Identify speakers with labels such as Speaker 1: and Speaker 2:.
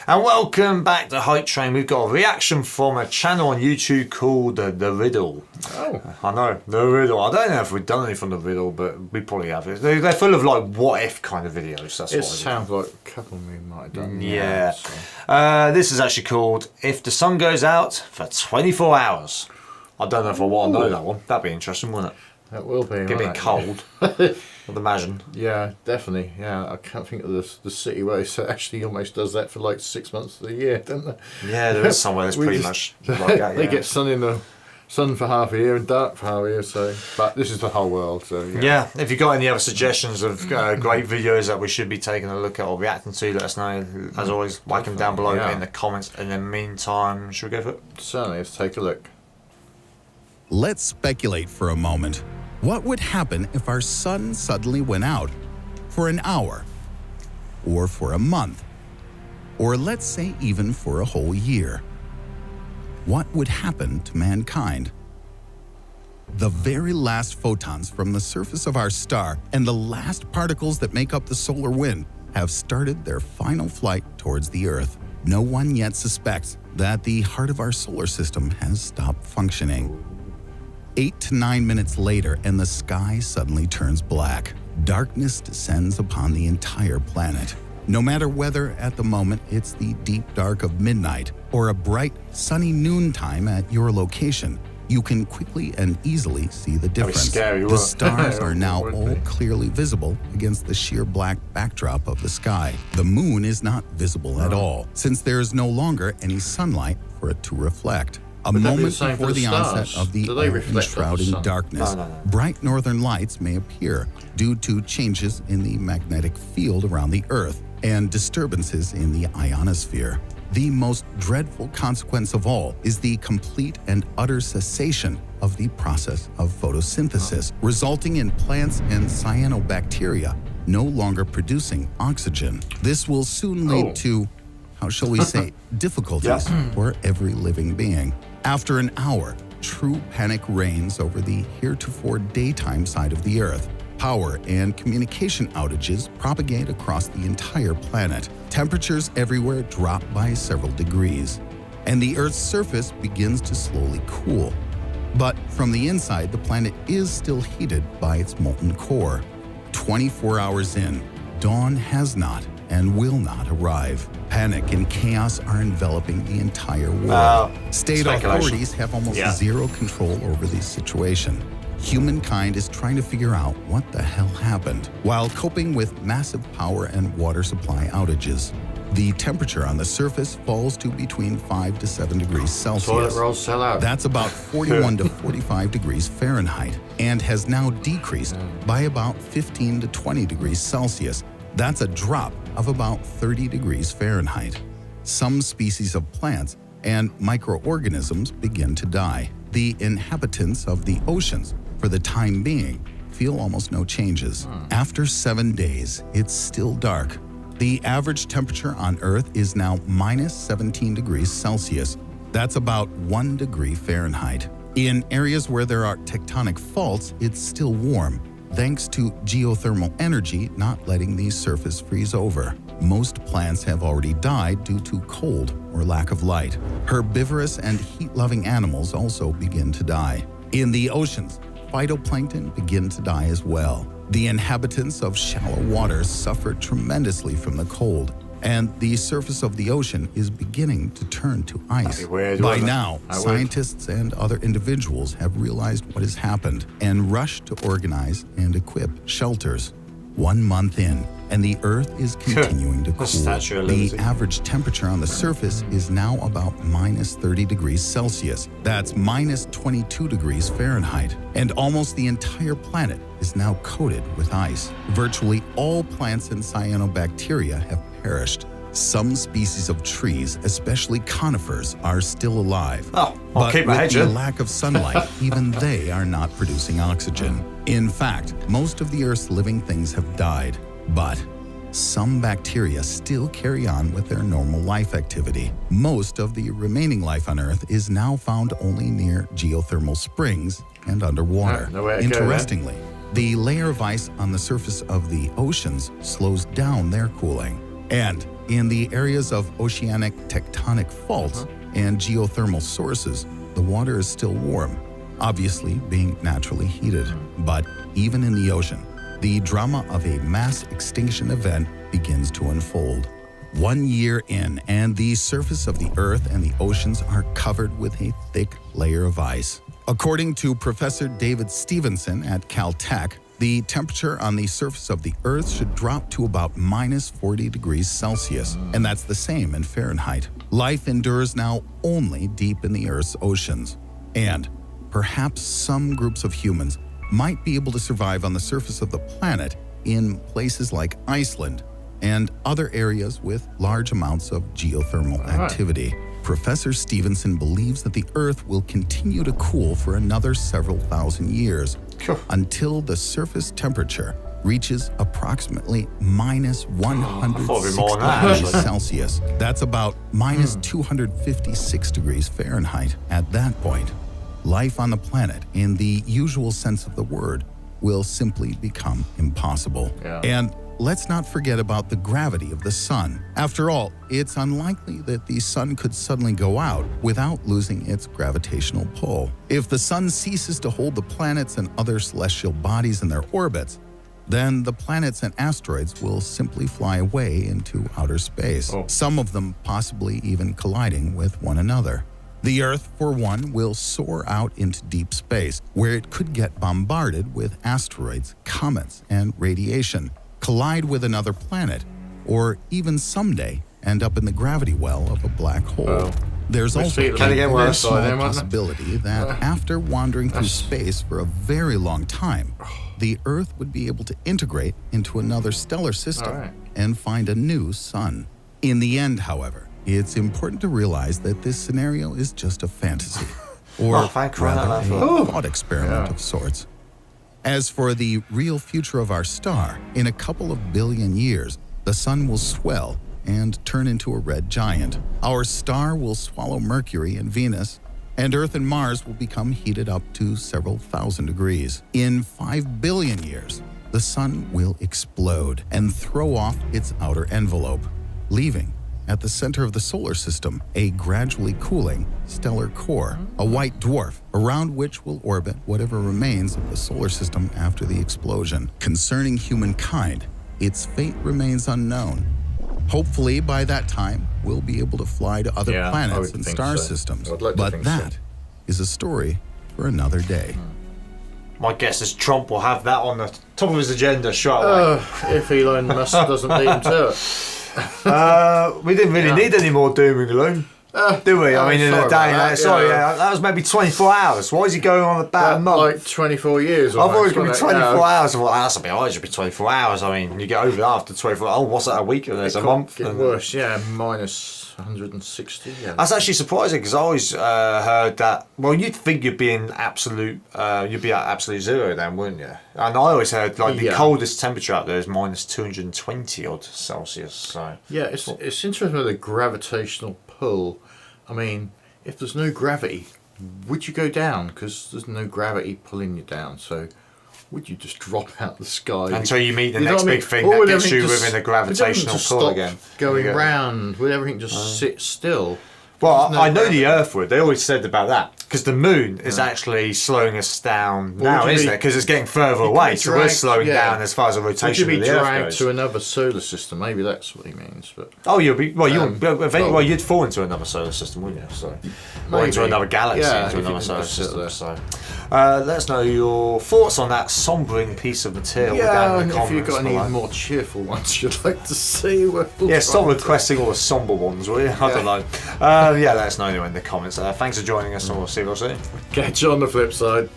Speaker 1: And welcome back to Hypetrain. We've got a reaction from a channel on YouTube called The Riddle.
Speaker 2: Oh.
Speaker 1: I know, The Riddle. I don't know if we've done any from The Riddle, but we probably have. They're full of like what if kind of videos. That's
Speaker 2: It
Speaker 1: what
Speaker 2: sounds like a couple we might have done.
Speaker 1: Yeah.
Speaker 2: So.
Speaker 1: This is actually called If the Sun Goes Out for 24 Hours. I don't know if I want to know that one. That'd be interesting, wouldn't it?
Speaker 2: That will be.
Speaker 1: Get a bit cold. I'd imagine.
Speaker 2: Yeah, definitely. Yeah, I can't think of the city where it actually almost does that for like 6 months of the year, don't they?
Speaker 1: Yeah, there is somewhere that's pretty much like that.
Speaker 2: They
Speaker 1: Yeah.
Speaker 2: get sun for half a year and dark for half a year. So, but this is the whole world. So
Speaker 1: yeah. If you've got any other suggestions of great videos that we should be taking a look at or reacting to, let us know. As always, like them down below in the comments. In the meantime, should we go for it?
Speaker 2: Certainly, let's take a look.
Speaker 3: Let's speculate for a moment. What would happen if our sun suddenly went out for an hour, or for a month, or let's say even for a whole year? What would happen to mankind? The very last photons from the surface of our star and the last particles that make up the solar wind have started their final flight towards the Earth. No one yet suspects that the heart of our solar system has stopped functioning. 8 to 9 minutes later, and the sky suddenly turns black. Darkness descends upon the entire planet. No matter whether at the moment it's the deep dark of midnight or a bright, sunny noontime at your location, you can quickly and easily see the difference.
Speaker 1: Scary,
Speaker 3: the stars are now all clearly visible against the sheer black backdrop of the sky. The moon is not visible at all, since there is no longer any sunlight for it to reflect. A moment before the onset of the enshrouding darkness, bright northern lights may appear due to changes in the magnetic field around the Earth and disturbances in the ionosphere. The most dreadful consequence of all is the complete and utter cessation of the process of photosynthesis, resulting in plants and cyanobacteria no longer producing oxygen. This will soon lead to, how shall we say, difficulties for every living being. After an hour, true panic reigns over the heretofore daytime side of the Earth. Power and communication outages propagate across the entire planet. Temperatures everywhere drop by several degrees, and the Earth's surface begins to slowly cool. But from the inside, the planet is still heated by its molten core. 24 hours in, dawn has not and will not arrive. Panic and chaos are enveloping the entire world. State authorities have almost zero control over the situation. Humankind is trying to figure out what the hell happened while coping with massive power and water supply outages. The temperature on the surface falls to between 5 to 7 degrees Celsius.
Speaker 2: Toilet rolls sell out.
Speaker 3: That's about 41 to 45 degrees Fahrenheit, and has now decreased by about 15 to 20 degrees Celsius. That's a drop of about 30 degrees Fahrenheit. Some species of plants and microorganisms begin to die. The inhabitants of the oceans, for the time being, feel almost no changes. After 7 days, it's still dark. The average temperature on Earth is now minus 17 degrees Celsius. That's about 1 degree Fahrenheit. In areas where there are tectonic faults, it's still warm, thanks to geothermal energy not letting the surface freeze over. Most plants have already died due to cold or lack of light. Herbivorous and heat-loving animals also begin to die. In the oceans, phytoplankton begin to die as well. The inhabitants of shallow waters suffer tremendously from the cold, and the surface of the ocean is beginning to turn to ice. By now, scientists and other individuals have realized what has happened and rushed to organize and equip shelters. 1 month in, and the Earth is continuing to cool. The average temperature on the surface is now about minus 30 degrees Celsius. That's minus 22 degrees Fahrenheit. And almost the entire planet is now coated with ice. Virtually all plants and cyanobacteria have perished. Some species of trees, especially conifers, are still alive. But with the lack of sunlight, even they are not producing oxygen. In fact, most of the Earth's living things have died, but some bacteria still carry on with their normal life activity. Most of the remaining life on Earth is now found only near geothermal springs and underwater. Interestingly, the layer of ice on the surface of the oceans slows down their cooling. And In the areas of oceanic tectonic faults and geothermal sources, the water is still warm, obviously being naturally heated. But even in the ocean, the drama of a mass extinction event begins to unfold. 1 year in, and the surface of the Earth and the oceans are covered with a thick layer of ice. According to Professor David Stevenson at Caltech, the temperature on the surface of the Earth should drop to about minus 40 degrees Celsius, and that's the same in Fahrenheit. Life endures now only deep in the Earth's oceans. And perhaps some groups of humans might be able to survive on the surface of the planet in places like Iceland and other areas with large amounts of geothermal activity. Professor Stevenson believes that the Earth will continue to cool for another several thousand years until the surface temperature reaches approximately minus 160 degrees Celsius. That's about minus 256 degrees Fahrenheit. At that point, life on the planet, in the usual sense of the word, will simply become impossible. And let's not forget about the gravity of the sun. After all, it's unlikely that the sun could suddenly go out without losing its gravitational pull. If the sun ceases to hold the planets and other celestial bodies in their orbits, then the planets and asteroids will simply fly away into outer space, some of them possibly even colliding with one another. The Earth, for one, will soar out into deep space, where it could get bombarded with asteroids, comets, and radiation, collide with another planet, or even someday end up in the gravity well of a black hole. There's also a small possibility that after wandering through space for a very long time, the Earth would be able to integrate into another stellar system and find a new sun. In the end, however, it's important to realize that this scenario is just a fantasy, or rather a thought experiment of sorts. As for the real future of our star, in a couple of billion years, the sun will swell and turn into a red giant. Our star will swallow Mercury and Venus, and Earth and Mars will become heated up to several thousand degrees. In 5 billion years, the sun will explode and throw off its outer envelope, leaving at the center of the solar system a gradually cooling stellar core, a white dwarf, around which will orbit whatever remains of the solar system after the explosion. Concerning humankind, its fate remains unknown. Hopefully, by that time, we'll be able to fly to other planets and star systems. But that is a story for another day.
Speaker 1: My guess is Trump will have that on the top of his agenda straight away.
Speaker 2: If Elon Musk doesn't beat him to it.
Speaker 1: We didn't really need any more doom and gloom, do we? I mean, in a day, that was maybe 24 hours. Why is he going on about a month?
Speaker 2: Like 24 years.
Speaker 1: I thought it was going to be 24 hours. I thought, that's a bit hard, it should be 24 hours. I mean, you get over that after 24 hours. Oh, what's that, a week? And there's a month.
Speaker 2: Get worse, minus 160.
Speaker 1: That's actually surprising, because I always heard that, well, you'd think you'd be in absolute, you'd be at absolute zero then, wouldn't you? And I always heard, the coldest temperature out there is minus 220 odd Celsius. So
Speaker 2: it's interesting with the gravitational pull. I mean, if there's no gravity, would you go down? Because there's no gravity pulling you down. So would you just drop out the sky
Speaker 1: until you meet the next big thing that gets you within a gravitational pull again?
Speaker 2: Going round, would everything just sit still?
Speaker 1: Well, I know the Earth would. They always said about that, because the Moon is actually slowing us down now, isn't it? Because it's getting further away, so we're slowing down as far as the rotation of the Earth goes. Would you be dragged
Speaker 2: to another solar system? Maybe that's what he means. But
Speaker 1: you'd fall into another solar system, wouldn't you? So, or into another galaxy, into another solar system. So, let us know your thoughts on that sombering piece of material down in the comments.
Speaker 2: If you've got any more cheerful ones you'd like to see,
Speaker 1: stop requesting all the somber ones, will you? I don't know. Let us know in the comments. Thanks for joining us, and we'll see you all soon.
Speaker 2: Catch you on the flip side.